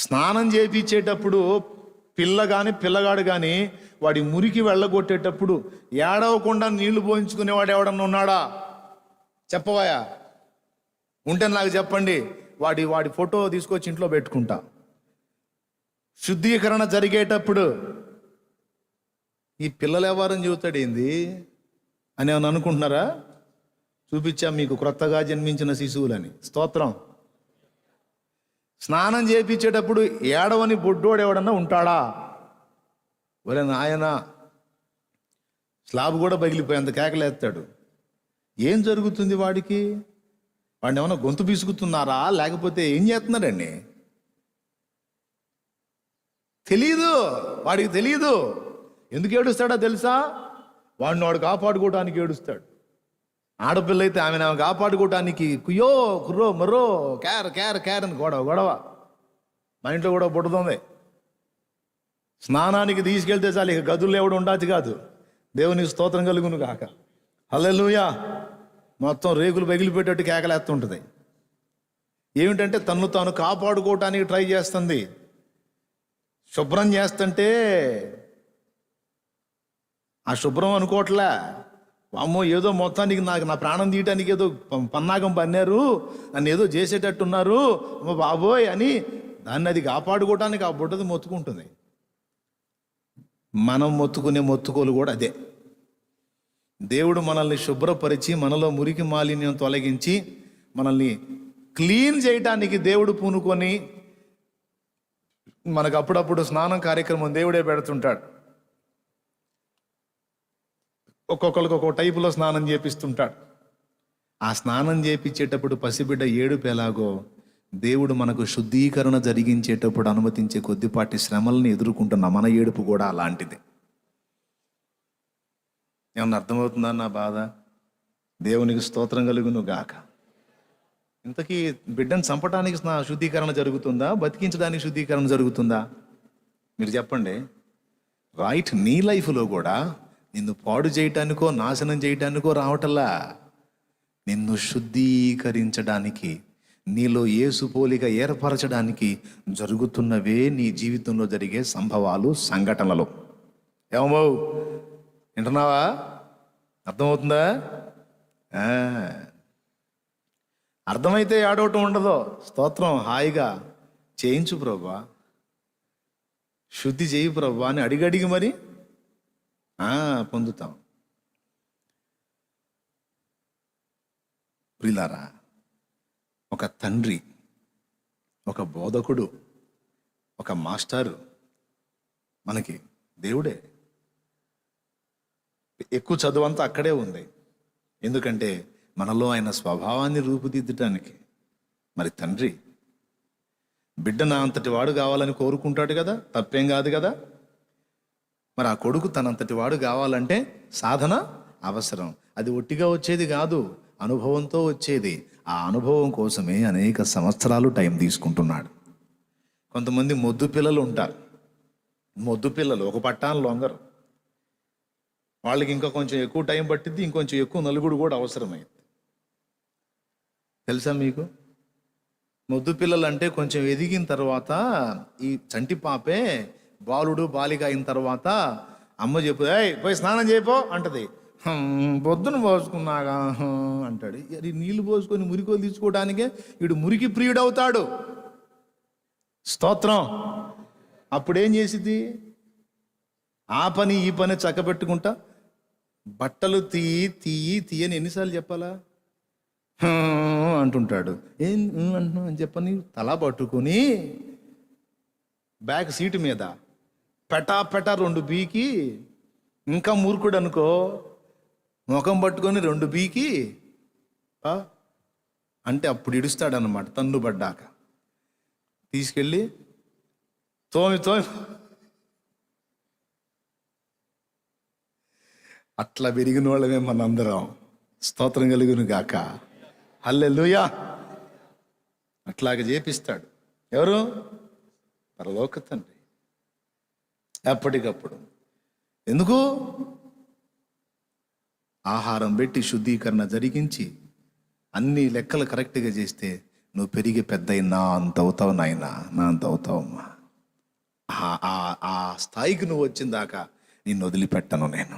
స్నానం చేయించేటప్పుడు పిల్లగాడు కానీ వాడి మురికి వెళ్ళగొట్టేటప్పుడు ఏడవకుండా నీళ్లు పోయించుకునేవాడు ఎవడన్నా ఉన్నాడా? చెప్పవాయా? ఉంటే నాకు చెప్పండి. వాడి ఫోటో తీసుకొచ్చి ఇంట్లో పెట్టుకుంటా. శుద్ధీకరణ జరిగేటప్పుడు ఈ పిల్లలు ఎవరని చెబుతాడు ఏంది అని ఏమన్నా అనుకుంటున్నారా? చూపించా మీకు క్రొత్తగా జన్మించిన శిశువులని. స్తోత్రం. స్నానం చేయించేటప్పుడు ఏడవని బొడ్డోడు ఎవడన్నా ఉంటాడా? ఒరే నాయన, స్లాబ్ కూడా పగిలిపోయేంత కేకలేస్తాడు. ఏం జరుగుతుంది వాడికి? వాడిని ఏమన్నా గొంతు పీసుకుతున్నారా లేకపోతే ఏం చేస్తున్నాడండి? తెలీదు, వాడికి తెలీదు. ఎందుకు ఏడుస్తాడో తెలుసా? వాడు కాపాడుకోవడానికి ఏడుస్తాడు. ఆడపిల్ల అయితే ఆమె కాపాడుకోవటానికి కుయ్యో కుర్రో మర్రో క్యార్ అని గొడవ. మా ఇంట్లో కూడా పుట్టుతుంది. స్నానానికి తీసుకెళ్తే చాలు, ఇక గదుల్లో ఎవడు ఉండదు కాదు. దేవునికి స్తోత్రం కలుగును కాక. హల్లెలూయా. మొత్తం రేకులు పగిలిపెట్టేట్టు కేకలేస్తుంటుంది. ఏమిటంటే తను తాను కాపాడుకోవటానికి ట్రై చేస్తుంది. శుభ్రం చేస్తుంటే ఆ శుభ్రం అనుకోవట్లే. అమ్మో ఏదో మొత్తానికి నా ప్రాణం తీయటానికి ఏదో పన్నాగం పన్నారు, నన్ను ఏదో చేసేటట్టున్నారు అమ్మ బాబోయ్ అని దాన్ని అది కాపాడుకోవటానికి ఆ బుడ్డది మొత్తుకుంటుంది. మనం మొత్తుకునే మొత్తుకోలు కూడా అదే. దేవుడు మనల్ని శుభ్రపరిచి మనలో మురికి మాలిన్యం తొలగించి మనల్ని క్లీన్ చేయటానికి దేవుడు పూనుకొని మనకు అప్పుడప్పుడు స్నానం కార్యక్రమం దేవుడే పెడుతుంటాడు. ఒక్కొక్కరికి ఒక్కొక్క టైపులో స్నానం చేపిస్తుంటాడు. ఆ స్నానం చేపించేటప్పుడు పసిబిడ్డ ఏడుపు ఎలాగో దేవుడు మనకు శుద్ధీకరణ జరిగించేటప్పుడు అనుమతించే కొద్దిపాటి శ్రమల్ని ఎదుర్కొంటున్న మన ఏడుపు కూడా అలాంటిది. ఏమన్నా అర్థమవుతుందా నా బాధ? దేవునికి స్తోత్రం కలుగును గాక. ఇంతకీ బిడ్డను చంపడానికి శుద్ధీకరణ జరుగుతుందా, బతికించడానికి శుద్ధీకరణ జరుగుతుందా? మీరు చెప్పండి. రైట్, నీ లైఫ్లో కూడా నిన్ను పాడు చేయటానికో నాశనం చేయటానికో రావటల్లా, నిన్ను శుద్ధీకరించడానికి, నీలో యేసు పోలిక ఏర్పరచడానికి జరుగుతున్నవే నీ జీవితంలో జరిగే సంభవాలు, సంఘటనలు. ఏమో వింటున్నావా? అర్థమవుతుందా? అర్థమైతే ఆడవటం ఉండదు. స్తోత్రం. హాయిగా చేయించు ప్రభా, శుద్ధి చేయి ప్రభా అని అడిగడిగి మరి పొందుతాం. ప్రియులారా, ఒక తండ్రి, ఒక బోధకుడు, ఒక మాస్టారు మనకి దేవుడే. ఎక్కువ చదువు అంతా అక్కడే ఉంది. ఎందుకంటే మనలో ఆయన స్వభావాన్ని రూపుదిద్దటానికి. మరి తండ్రి బిడ్డ నా అంతటి వాడు కావాలని కోరుకుంటాడు కదా, తప్పేం కాదు కదా. మరి ఆ కొడుకు తనంతటి వాడు కావాలంటే సాధన అవసరం. అది ఒట్టిగా వచ్చేది కాదు, అనుభవంతో వచ్చేది. ఆ అనుభవం కోసమే అనేక సంవత్సరాలు టైం తీసుకుంటున్నాడు. కొంతమంది మొద్దు పిల్లలు ఉంటారు. మొద్దు పిల్లలు ఒక పట్టాన లొంగరు. వాళ్ళకి ఇంకా కొంచెం ఎక్కువ టైం పట్టిద్ది, ఇంకొంచెం ఎక్కువ నలుగుడు కూడా అవసరమైంది. తెలుసా మీకు? మొద్దు పిల్లలు అంటే కొంచెం ఎదిగిన తర్వాత, ఈ చంటి పాపే బాలుడు బాలిక అయిన తర్వాత అమ్మ చెప్పు, పోయి స్నానం చేయపో అంటది. పొద్దున పోసుకున్నాగా అంటాడు. నీళ్లు పోసుకొని మురికోలు తీసుకోవడానికే వీడు మురికి ప్రియుడు అవుతాడు. స్తోత్రం. అప్పుడేం చేసిద్ది? ఆ పని ఈ పని చక్కబెట్టుకుంటా బట్టలు తీయని ఎన్నిసార్లు చెప్పాలా? అంటుంటాడు. ఏం అంటున్నావు అని చెప్పని తల పట్టుకుని బ్యాక్ సీటు మీద పెటా 2 బీకి, ఇంకా మూర్ఖుడు అనుకో ముఖం పట్టుకొని 2 బీకి అంటే అప్పుడు ఇడుస్తాడనమాట. తన్ను పడ్డాక తీసుకెళ్ళి తోమి అట్లా పెరిగిన వాళ్ళమే మనందరం. స్తోత్రం కలుగును గాక. హల్లెలూయా. అట్లాగే చేపిస్తాడు. ఎవరు? పరలోక తండ్రి. ఎప్పటికప్పుడు. ఎందుకు? ఆహారం పెట్టి శుద్ధీకరణ జరిగించి అన్ని లెక్కలు కరెక్ట్గా చేస్తే నువ్వు పెరిగి పెద్ద నా అంత అవుతావు నాయనా, నా అంత అవుతావమ్మా. ఆ స్థాయికి నువ్వు వచ్చిన దాకా నిన్ను వదిలిపెట్టను నేను.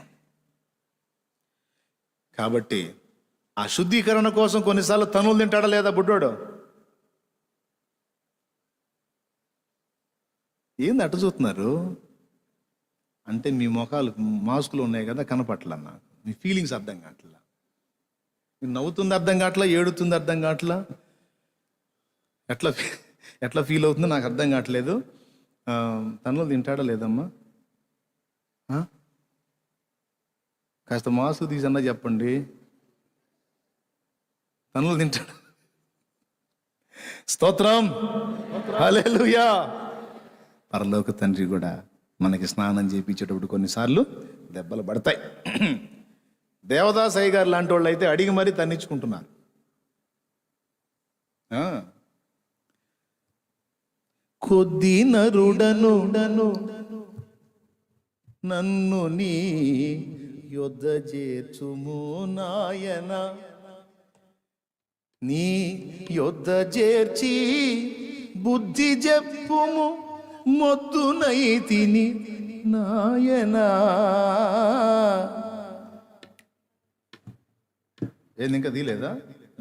కాబట్టి ఆ శుద్ధీకరణ కోసం కొన్నిసార్లు తనులు తింటాడా లేదా బుడ్డోడు? ఏంది అటు చూస్తున్నారు అంటే మీ ముఖాలు మాస్కులు ఉన్నాయి కదా, కనపట్ల నాకు మీ ఫీలింగ్స్ అర్థం కావట్లా. మీరు నవ్వుతుంది అర్థం కావట్లా, ఏడుతుంది అర్థం కావట్లా, ఎట్లా ఫీల్ అవుతుందో నాకు అర్థం కావట్లేదు. తనులు తింటాడా లేదమ్మా? కాస్త మాస్క్ తీసన్నా చెప్పండి. తనులు తింటాడు. స్తోత్రం, హల్లెలూయా. పరలోక తండ్రి కూడా మనకి స్నానం చేయించేటప్పుడు కొన్నిసార్లు దెబ్బలు పడతాయి. దేవదాస్ అయ్య గారు లాంటి వాళ్ళు అయితే అడిగి మరీ తన్నించుకుంటున్నారు. కొద్ది నరుడను నన్ను నీ యొద్ద చేర్చుము నాయన, నీ యొద్ద చేర్చి బుద్ధి చెప్పుము మొద్దునైతిని నాయనా. ఏంది ఇంకా తీలేదా?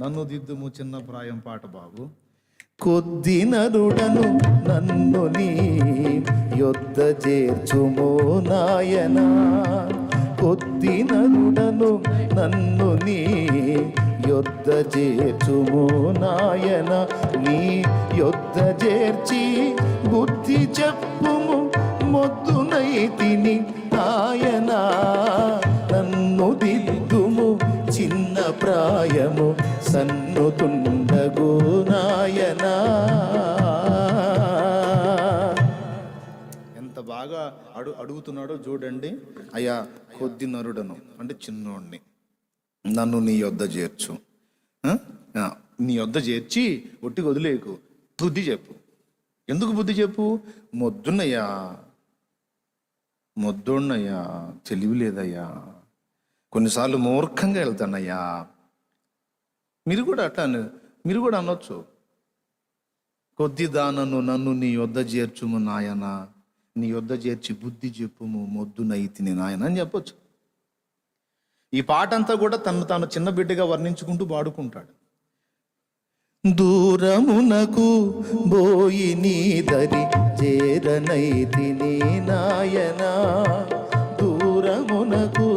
నన్ను దిద్దుము చిన్న ప్రాయం పాట బాబు. కొద్ది నరుడను నన్ను నీ యొద్ద చేర్చుము నాయనా, కొద్ది నరుడను నన్ను నీ యొద్ద చేర్చుము నాయన, నీ యొద్ద చేర్చి బుద్ధి చెప్పుము మొద్దునైతిని నాయనా. నన్ను దిద్దుము చిన్న ప్రాయము సన్నుతుండగు నాయనా. ఎంత బాగా అడుగుతున్నాడో చూడండి. అయ్యా కొద్ది నరుడను అంటే చిన్నోడిని, నన్ను నీ యొద్ద చేర్చు, నీ యొద్ద చేర్చి ఒట్టికి వదిలేకు, బుద్ధి చెప్పు. ఎందుకు బుద్ధి చెప్పు? మొద్దున్నయ్యా, తెలివి లేదయ్యా, కొన్నిసార్లు మూర్ఖంగా వెళ్తానయ్యా. మీరు కూడా అనొచ్చు, కొద్ది దానను నన్ను నీ యొద్ద చేర్చుము నాయన, నీ యొద్ద చేర్చి బుద్ధి చెప్పుము మొద్దునైతిని నాయన అని చెప్పొచ్చు. ఈ పాట అంతా కూడా తను తాను చిన్న బిడ్డగా వర్ణించుకుంటూ పాడుకుంటాడు. దూరమునకు బోయి నీ దరి చేరనైతిని నాయనా, దూరమునకు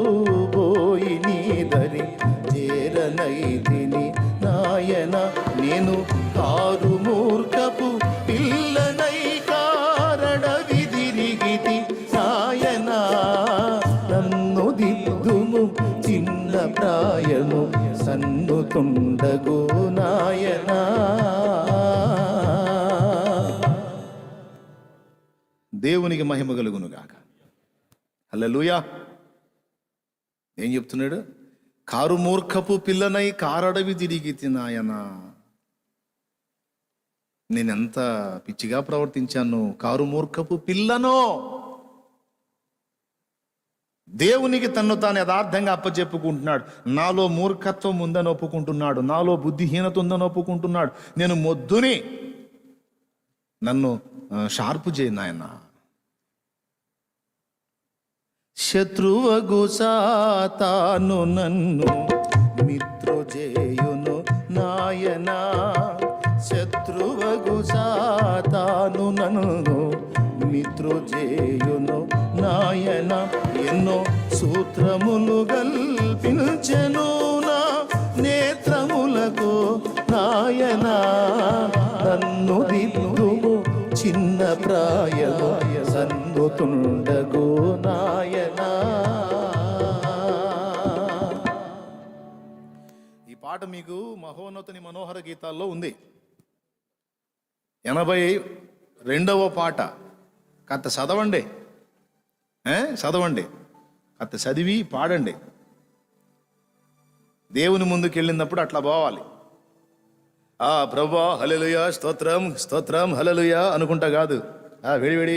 బోయి నీ దరి చేరనైతిని నాయన, నేను కారు మూర్ఖపు పిల్లనై కారడవి తిరిగితి నాయనా. నన్ను దిద్దుము చిన్న ప్రాయము సన్నుతుండగు నాయనా. దేవునికి మహిమ కలుగును గాక. హల్లెలూయా. ఏం చెప్తున్నాడు? కారు మూర్ఖపు పిల్లనై కారడవి తిరిగితి నాయనా. నేనెంత పిచ్చిగా ప్రవర్తించాను, కారు మూర్ఖపు పిల్లనో. దేవునికి తన్ను తాను యథార్థంగా అప్పచెప్పుకుంటున్నాడు. నాలో మూర్ఖత్వం ఉందని ఒప్పుకుంటున్నాడు, నాలో బుద్ధిహీనత ఉందని ఒప్పుకుంటున్నాడు. నేను మొద్దుని, నన్ను షార్పు చేయి నాయన. శత్రువగు సాతాను నన్ను మిత్రుజేయును నాయనా, శత్రువగు సాతాను నన్ను మిత్రుజేయును నాయన. ఎన్నో సూత్రములు గల్పించెను నా నేత్రములకు నాయనా. నన్ను దిద్దుము చిన్న ప్రాయము సన్నుతుండగు నాయనా. ఈ పాట మీకు మహోన్నతుని మనోహర గీతాల్లో ఉంది. 82వ పాట. కాస్త చదవండి, కాస్త చదివి పాడండి. దేవుని ముందుకు వెళ్ళినప్పుడు అట్లా పోవాలి. ప్రభువా హల్లెలూయా, స్తోత్రం స్తోత్రం హల్లెలూయా అనుకుంటా కాదు, వేడి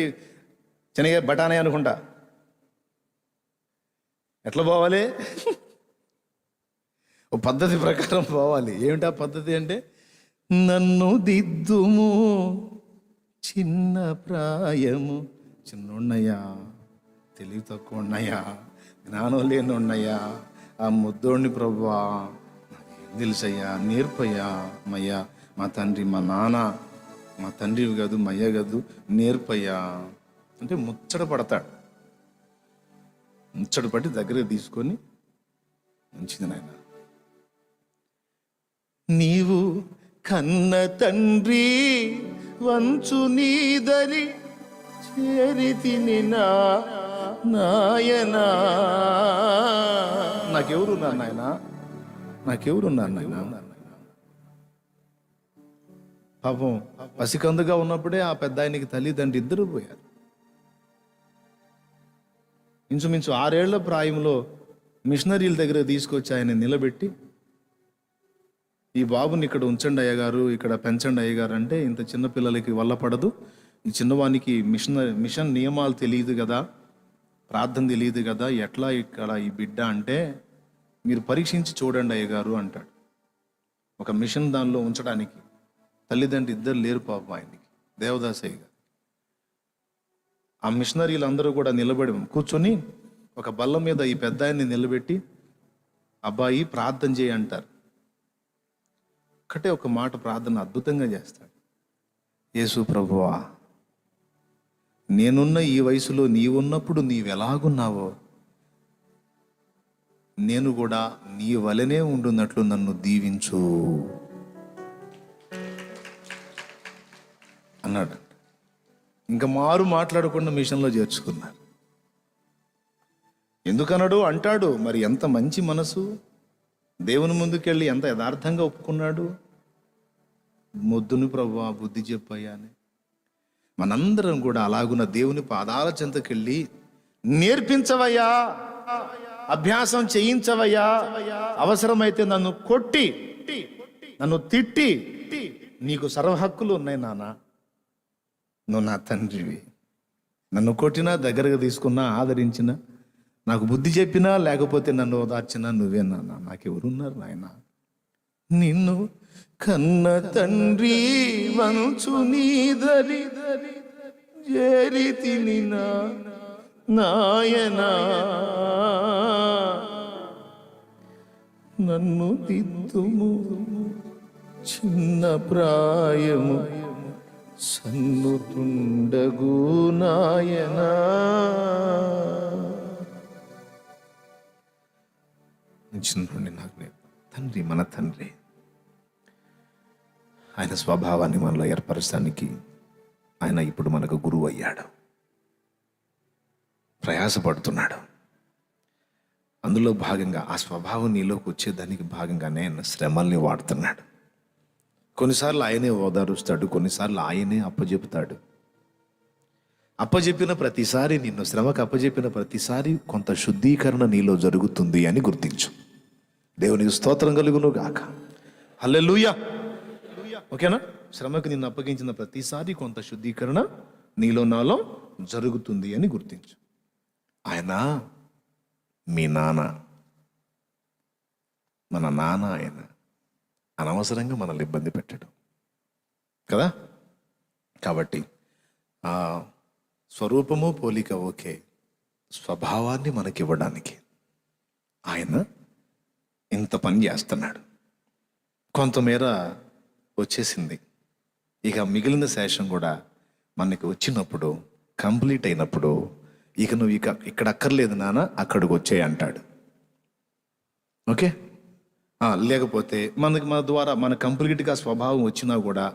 శనగ బఠానీ అనుకుంటా. ఎట్లా పోవాలి? ఓ పద్ధతి ప్రకారం పోవాలి. ఏమిటా పద్ధతి అంటే, నన్ను దిద్దుము చిన్న ప్రాయము. చిన్నయ్యా, తెలివి తక్కువ ఉన్నాయా, జ్ఞానం లేని ఉన్నాయా, ఆ ముద్దోడిని ప్రభువా నాకేం తెలుసయ్యా, నేర్పయ్యా మయ్యా, మా తండ్రి మా నాన్న, మా తండ్రివి కాదు మయ్య కాదు, నేర్పయ్యా అంటే ముచ్చట పడతాడు. ముచ్చట పడి దగ్గర తీసుకొని, మంచిది నాయన, నీవు కన్న తండ్రి వంచు నీదరి చేరితిని నాయనా. నాకెవరున్నారు నాయన, నాకెవరున్నారు నాయన? పాపం పసికందుగా ఉన్నప్పుడే ఆ పెద్ద ఆయనకి తల్లిదండ్రి ఇద్దరు పోయారు. ఇంచుమించు 6 ఏళ్ల ప్రాయంలో మిషనరీల దగ్గర తీసుకొచ్చి ఆయన నిలబెట్టి, ఈ బాబుని ఇక్కడ ఉంచండి అయ్యగారు, ఇక్కడ పెంచండి అయ్యగారు అంటే, ఇంత చిన్న పిల్లలకి వల్ల పడదు, ఈ చిన్నవానికి మిషన్ నియమాలు తెలియదు కదా, ప్రార్థన తెలియదు కదా, ఎట్లా ఇక్కడ ఈ బిడ్డ అంటే, మీరు పరీక్షించి చూడండి అయ్యగారు అంటాడు. ఒక మిషన్ దానిలో ఉంచడానికి తల్లిదండ్రి ఇద్దరు లేరు పాపం ఆయనకి, దేవదాసయ్య గారు. ఆ మిషనరీలు అందరూ కూడా నిలబడి కూర్చొని ఒక బల్ల మీద ఈ పెద్ద ఆయన్ని నిలబెట్టి, అబ్బాయి ప్రార్థన చేయి అంటారు. ఒక్కటే ఒక మాట ప్రార్థన అద్భుతంగా చేస్తాడు. యేసు ప్రభువా, నేనున్న ఈ వయసులో నీవున్నప్పుడు నీవెలాగున్నావో నేను కూడా నీ వలనే ఉండున్నట్లు నన్ను దీవించు అన్నాడు. ఇంకా మారు మాట్లాడకుండా మిషన్లో చేర్చుకున్నారు. ఎందుకన్నాడు అంటాడు, మరి ఎంత మంచి మనసు, దేవుని ముందుకెళ్ళి ఎంత యథార్థంగా ఒప్పుకున్నాడు. మొద్దుని ప్రభువా బుద్ధి చెప్పయ్యా అని. మనందరం కూడా అలాగున్న దేవుని పాదాల చెంతకెళ్ళి, నేర్పించవయ్యా, అభ్యాసం చేయించవయ్యా, అవసరమైతే నన్ను కొట్టి నన్ను తిట్టి, నీకు సర్వ హక్కులు ఉన్నాయి నాన్న, నువ్వు నా తండ్రివి, నన్ను కొట్టినా దగ్గరగా తీసుకున్నా ఆదరించినా, నాకు బుద్ధి చెప్పినా లేకపోతే నన్ను ఓదార్చినా నువ్వే నాన్న, నాకెవరున్నారు నాయన. నిన్ను కన్న తండ్రి వంచు నీదరి చేరితిని నాయనా, నన్ను దిద్దుము చిన్న ప్రాయము సన్నుతుండగు నాయనా. చిన్నోడిని నాకు తండ్రి, మన తండ్రి, ఆయన స్వభావాన్ని మనలో ఏర్పరచడానికి ఆయన ఇప్పుడు మనకు గురువు అయ్యాడు, ప్రయాసపడుతున్నాడు. అందులో భాగంగా ఆ స్వభావం నీలోకి వచ్చేదానికి భాగంగానే ఆయన శ్రమల్ని వాడుతున్నాడు. కొన్నిసార్లు ఆయనే ఓదారుస్తాడు, కొన్నిసార్లు ఆయనే అప్పజెపుతాడు. అప్పజెప్పిన ప్రతిసారి, నిన్ను శ్రమకు అప్పజెప్పిన ప్రతిసారి కొంత శుద్ధీకరణ నీలో జరుగుతుంది అని గుర్తించు. దేవునికి స్తోత్రం కలుగును గాక. హల్లెలూయా. ఓకేనా? శ్రమకు నిన్ను అప్పగించిన ప్రతిసారి కొంత శుద్ధీకరణ నీలో నాలో జరుగుతుంది అని గుర్తించు. ఆయన మీ నాన్న, మన నాన్న. ఆయన అనవసరంగా మనల్ని ఇబ్బంది పెట్టాడు కదా. కాబట్టి ఆ స్వరూపము పోలిక ఓకే, స్వభావాన్ని మనకివ్వడానికి ఆయన ఇంత పని చేస్తున్నాడు. కొంతమేర వచ్చేసింది. ఇక మిగిలిన శేషం కూడా మనకి వచ్చినప్పుడు, కంప్లీట్ అయినప్పుడు, ఇక నువ్వు ఇక్కడ అక్కర్లేదు నాన్న, అక్కడికి వచ్చేయి అంటాడు. ఓకే. లేకపోతే మన ద్వారా మన కంప్లీట్గా స్వభావం వచ్చినా కూడా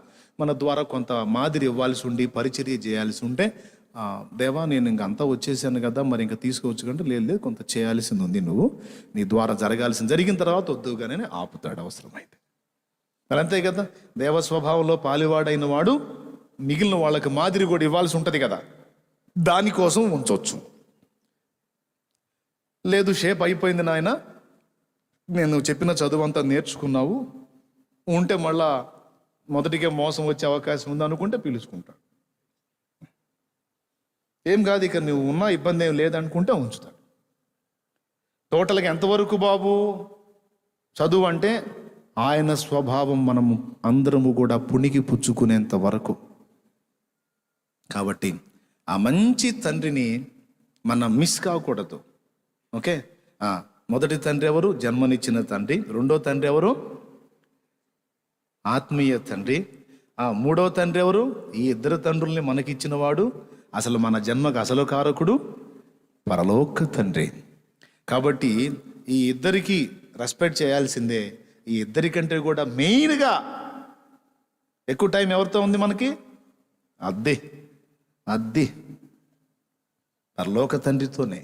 మన ద్వారా కొంత మాదిరి ఇవ్వాల్సి ఉండి పరిచర్య చేయాల్సి ఉంటే, దేవా నేను ఇంకంతా వచ్చేసాను కదా, మరి ఇంకా తీసుకోవచ్చు కంటే, లేదు కొంత చేయాల్సింది ఉంది, నువ్వు నీ ద్వారా జరగాల్సింది జరిగిన తర్వాత వద్దుగానే ఆపుతాడు అవసరమైతే. మరి అంతే కదా. దేవ స్వభావంలో పాలివాడైన వాడు మిగిలిన వాళ్ళకి మాదిరి కూడా ఇవ్వాల్సి ఉంటుంది కదా, దానికోసం ఉంచవచ్చు. లేదు షేప్ అయిపోయింది నాయన, నేను చెప్పిన చదువు అంతా నేర్చుకున్నావు, ఉంటే మళ్ళా మొదటికే మోసం వచ్చే అవకాశం ఉంది అనుకుంటే పిలుచుకుంటాడు. ఏం కాదు, ఇక నువ్వు ఉన్నా ఇబ్బంది ఏం లేదనుకుంటే ఉంచుతాడు. టోటల్గా ఎంతవరకు బాబు చదువు అంటే ఆయన స్వభావం మనము అందరము కూడా పుణికి పుచ్చుకునేంత వరకు. కాబట్టి ఆ మంచి తండ్రిని మనం మిస్ కాకూడదు. ఓకే, మొదటి తండ్రి ఎవరు? జన్మనిచ్చిన తండ్రి. రెండో తండ్రి ఎవరు? ఆత్మీయ తండ్రి. మూడో తండ్రి ఎవరు? ఈ ఇద్దరు తండ్రుల్ని మనకిచ్చిన వాడు, అసలు మన జన్మకు అసలు కారకుడు, పరలోక తండ్రి. కాబట్టి ఈ ఇద్దరికి రెస్పెక్ట్ చేయాల్సిందే. ఈ ఇద్దరికంటే కూడా మెయిన్గా ఎక్కువ టైం ఎవరితో ఉంది మనకి? అద్దె పరలోక తండ్రితోనే.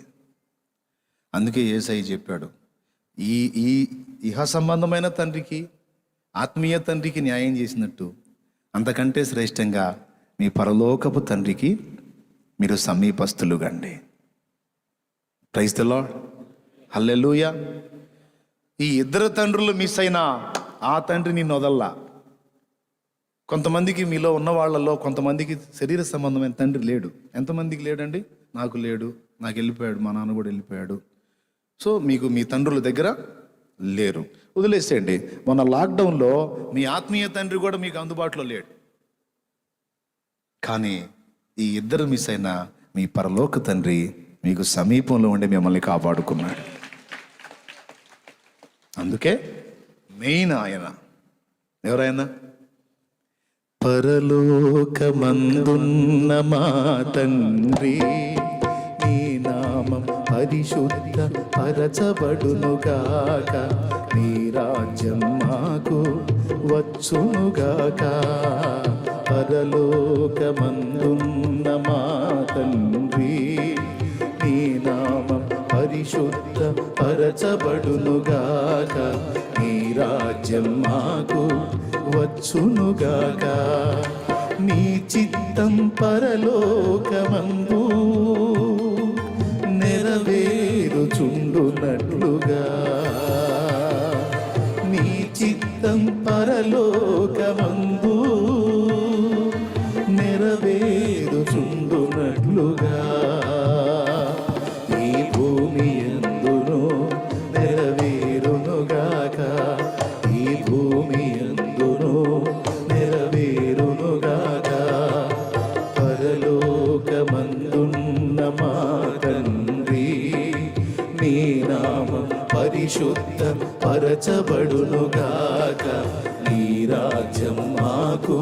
అందుకే యేసయ్య చెప్పాడు, ఈ ఈ ఇహ సంబంధమైన తండ్రికి, ఆత్మీయ తండ్రికి న్యాయం చేసినట్టు అంతకంటే శ్రేష్టంగా మీ పరలోకపు తండ్రికి మీరు సమీపస్తులుగండి. ప్రైజ్ ది లార్డ్, హల్లెలూయా. ఈ ఇద్దరు తండ్రులు మిస్ అయినా ఆ తండ్రి నిన్ను వదల్లా. కొంతమందికి మీలో ఉన్న వాళ్ళల్లో కొంతమందికి శరీర సంబంధమైన తండ్రి లేడు. ఎంతమందికి లేడండి? నాకు లేడు, నాకు వెళ్ళిపోయాడు, మా నాన్న కూడా వెళ్ళిపోయాడు. సో మీకు మీ తండ్రుల దగ్గర లేరు, వదిలేసేయండి. మొన్న లాక్డౌన్లో మీ ఆత్మీయ తండ్రి కూడా మీకు అందుబాటులో లేడు. కానీ ఈ ఇద్దరు మిస్ అయినా మీ పరలోక తండ్రి మీకు సమీపంలో ఉండి మిమ్మల్ని కాపాడుకున్నాడు. అందుకే మెయిన్ ఆయన. ఎవరైనా? పరలోకమందున్న మా తండ్రి, నీ నామం పరిశుద్ధ పరచబడునుగాక, నీ రాజ్యం మాకు వచ్చునుగాక. పరలోకమందున్న మా తండ్రి, నీ నామం పరిశుద్ధ పరచబడునుగాక, నీ రాజ్యం మాకు వచ్చునుగాక. నీ చిత్తం పరలోకమందు నెరవేరుచుండునట్లుగా, నీ చిత్తం పరలోకమందు నెరవేరుచుండునట్లుగా, ఈ భూమి యందును నెరవేరునుగాక, ఈ భూమి యందును నెరవేరునుగాక. పరలోకమందున్న మా తండ్రి, నీ నామం పరిశుద్ధ పరచబడునుగాక, నీ రాజ్యం మాకు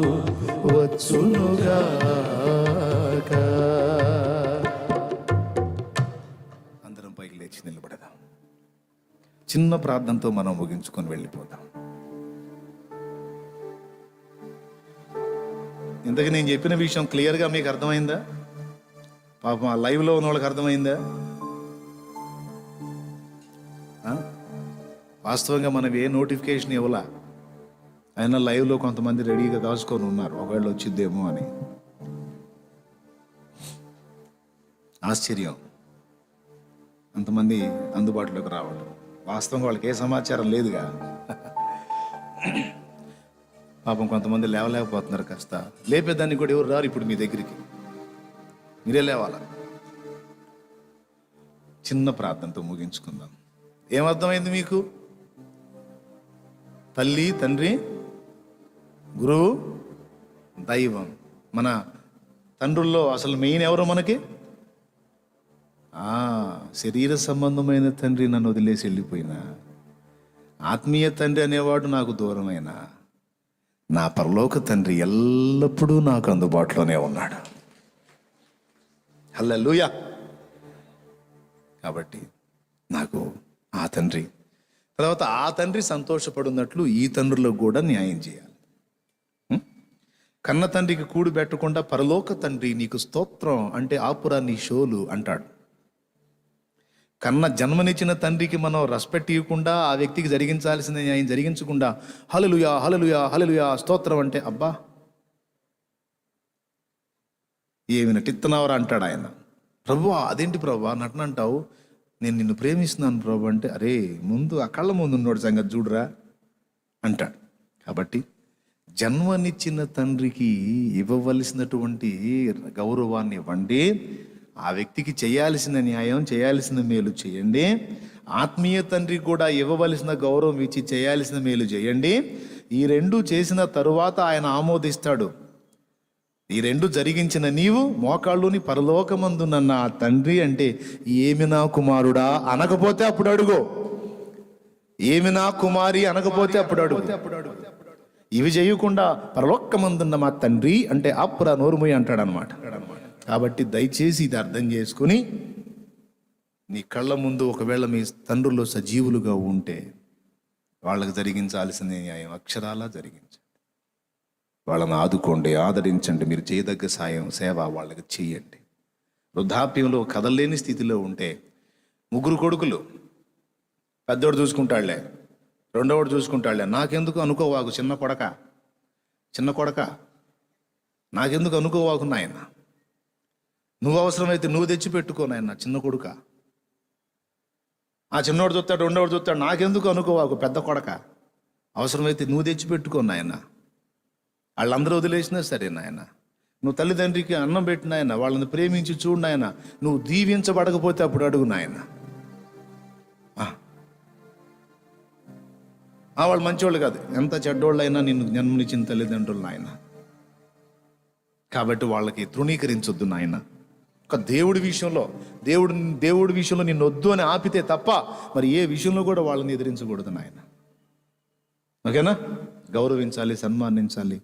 వచ్చునుగాక. అందరం పైకి లేచి నిలబడదాం. చిన్న ప్రార్థనతో మనం ముగించుకొని వెళ్ళిపోతాం. ఇంతకు నేను చెప్పిన విషయం క్లియర్గా మీకు అర్థమైందా? పాపం ఆ లైవ్లో ఉన్న వాళ్ళకి అర్థమైందా? వాస్తవంగా మనం ఏ నోటిఫికేషన్ ఇవ్వలా, అయినా లైవ్లో కొంతమంది రెడీగా కాసుకొని ఉన్నారు, ఒకవేళ వచ్చిద్దేమో అని. ఆశ్చర్యం, అంతమంది అందుబాటులోకి రావడం. వాస్తవంగా వాళ్ళకి ఏ సమాచారం లేదుగా. పాపం కొంతమంది లేవలేకపోతున్నారు. కాస్త లేపేదాన్ని కూడా ఎవరు రారు ఇప్పుడు మీ దగ్గరికి, మీరే లేవాలా. చిన్న ప్రార్థనతో ముగించుకుందాం. ఏమర్థమైంది మీకు? తల్లి, తండ్రి, గురువు, దైవం. మన తండ్రుల్లో అసలు మెయిన్ ఎవరు మనకి? శరీర సంబంధమైన తండ్రి నన్ను వదిలేసి వెళ్ళిపోయినా, ఆత్మీయ తండ్రి అనేవాడు నాకు దూరమైనా, నా పరలోక తండ్రి ఎల్లప్పుడూ నాకు అందుబాటులోనే ఉన్నాడు. హల్లెలూయా. కాబట్టి నాకు ఆ తండ్రి, తర్వాత ఆ తండ్రి సంతోషపడున్నట్లు ఈ తండ్రులకు కూడా న్యాయం చేయాలి. కన్న తండ్రికి కూడు పెట్టకుండా పరలోక తండ్రి నీకు స్తోత్రం అంటే ఆపురా నీ షోలు అంటాడు. కన్న జన్మనిచ్చిన తండ్రికి మనం రెస్పెక్ట్ ఇవ్వకుండా, ఆ వ్యక్తికి జరిగించాల్సిన న్యాయం జరిగించకుండా హల్లెలూయా హల్లెలూయా హల్లెలూయా స్తోత్రం అంటే అబ్బా ఏమి నటిస్తున్నావరా అంటాడు ఆయన. ప్రభువా అదేంటి ప్రభువా నటనంటావు, నేను నిన్ను ప్రేమిస్తున్నాను ప్రభు అంటే, అరే ముందు ఆ కళ్ళ ముందు ఉన్నోడు సంగతి చూడరా అంటాడు. కాబట్టి జన్మనిచ్చిన తండ్రికి ఇవ్వవలసినటువంటి గౌరవాన్ని ఇవ్వండి. ఆ వ్యక్తికి చేయాల్సిన న్యాయం, చేయాల్సిన మేలు చేయండి. ఆత్మీయ తండ్రికి కూడా ఇవ్వవలసిన గౌరవం ఇచ్చి చేయాల్సిన మేలు చేయండి. ఈ రెండు చేసిన తరువాత ఆయన ఆమోదిస్తాడు. ఈ రెండు జరిగించిన నీవు మోకాళ్ళుని పరలోకమందున్న నా తండ్రి అంటే ఏమి నా కుమారుడా అనకపోతే అప్పుడు అడుగు, ఏమి నా కుమారి అనకపోతే అప్పుడు అడుగు. ఇవి చేయకుండా పరలోకమందున్న మా తండ్రి అంటే అప్పురా నోరుమూయి అంటాడు అనమాట. కాబట్టి దయచేసి ఇది అర్థం చేసుకుని నీ కళ్ళ ముందు ఒకవేళ మీ తండ్రులు సజీవులుగా ఉంటే వాళ్ళకి జరిగించాల్సిన న్యాయం అక్షరాలా జరిగించండి. వాళ్ళని ఆదుకోండి, ఆదరించండి. మీరు చేయదగ్గ సాయం సేవ వాళ్ళకి చేయండి. వృద్ధాప్యంలో కదలలేని స్థితిలో ఉంటే 3 కొడుకులు, పెద్దోడు చూసుకుంటాడులే, రెండోవాడు చూసుకుంటాడులే, నాకెందుకు అనుకోవాకు చిన్న కొడక నాకెందుకు అనుకోవాకు నాయన, నువ్వు అవసరమైతే నువ్వు తెచ్చిపెట్టుకో నాయన చిన్న కొడుక. ఆ చిన్నోడు చూస్తాడు, రెండోడు చూస్తాడు, నాకెందుకు అనుకోవాకు పెద్ద కొడక, అవసరమైతే నువ్వు తెచ్చిపెట్టుకో నాయన. వాళ్ళందరూ వదిలేసినా సరే నాయన, నువ్వు తల్లిదండ్రికి అన్నం పెట్టిన ఆయన, వాళ్ళని ప్రేమించి చూడు నాయన. నువ్వు దీవించబడకపోతే అప్పుడు అడుగు నాయన. వాళ్ళు మంచివాళ్ళు కాదు, ఎంత చెడ్డోళ్ళు అయినా నిన్ను జన్మనిచ్చిన తల్లిదండ్రులు నాయన. కాబట్టి వాళ్ళకి తృణీకరించొద్దు నాయన. ఒక దేవుడి విషయంలో నిన్ను వద్దు అని ఆపితే తప్ప మరి ఏ విషయంలో కూడా వాళ్ళని ఎదిరించకూడదు నాయన. ఓకేనా? గౌరవించాలి, సన్మానించాలి.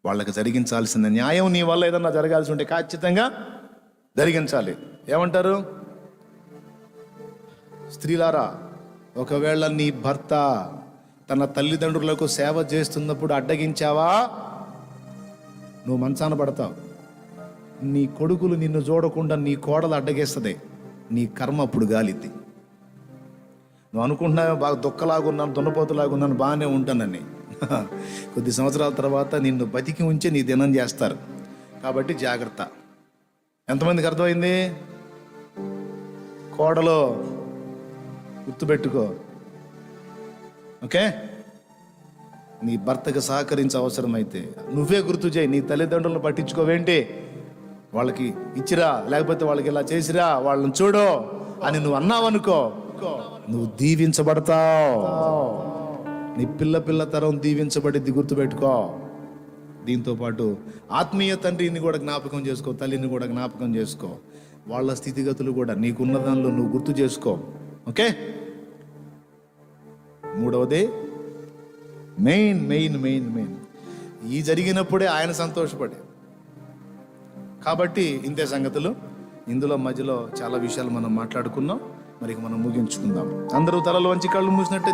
వాళ్ళకి జరిగించాల్సిన న్యాయం నీ వల్ల ఏదన్నా జరగాల్సి ఉంటే ఖచ్చితంగా జరిగించాలి. ఏమంటారు స్త్రీలారా, ఒకవేళ నీ భర్త తన తల్లిదండ్రులకు సేవ చేస్తున్నప్పుడు అడ్డగించావా, నువ్వు మంచాన పడతావు. నీ కొడుకులు నిన్ను చూడకుండా నీ కోడలు అడ్డగేస్తుంది, నీ కర్మ అప్పుడు గాలిద్ది. నువ్వు అనుకుంటున్నావు బాగా దుక్కలాగున్నాను, దున్నపోతులాగున్నాను, బాగానే ఉంటానని. కొద్ది సంవత్సరాల తర్వాత నిన్ను బతికి ఉంచి నీ దినం చేస్తారు. కాబట్టి జాగ్రత్త. ఎంతమందికి అర్థమైంది? కోడలో గుర్తుపెట్టుకో. ఓకే? నీ భర్తకు సహకరించే అవసరమైతే నువ్వే గుర్తు చేయి. నీ తల్లిదండ్రులను పట్టించుకోవేంటి, వాళ్ళకి ఇచ్చిరా, లేకపోతే వాళ్ళకి ఇలా చేసిరా, వాళ్ళని చూడు అని నువ్వు అన్నావనుకో, నువ్వు దీవించబడతావు. నీ పిల్ల తరం దీవించబడిద్ది, గుర్తుపెట్టుకో. దీంతో పాటు ఆత్మీయ తండ్రిని కూడా జ్ఞాపకం చేసుకో, తల్లిని కూడా జ్ఞాపకం చేసుకో. వాళ్ళ స్థితిగతులు కూడా నీకున్న దానిలో నువ్వు గుర్తు చేసుకో. ఓకే? మూడవది మెయిన్ ఈ జరిగినప్పుడే ఆయన సంతోషపడే. కాబట్టి ఇంతే సంగతులు. ఇందులో మధ్యలో చాలా విషయాలు మనం మాట్లాడుకున్నాం. మరి మనం ముగించుకుందాం. అందరూ తలలు వంచి కళ్ళు మూసినట్టయితే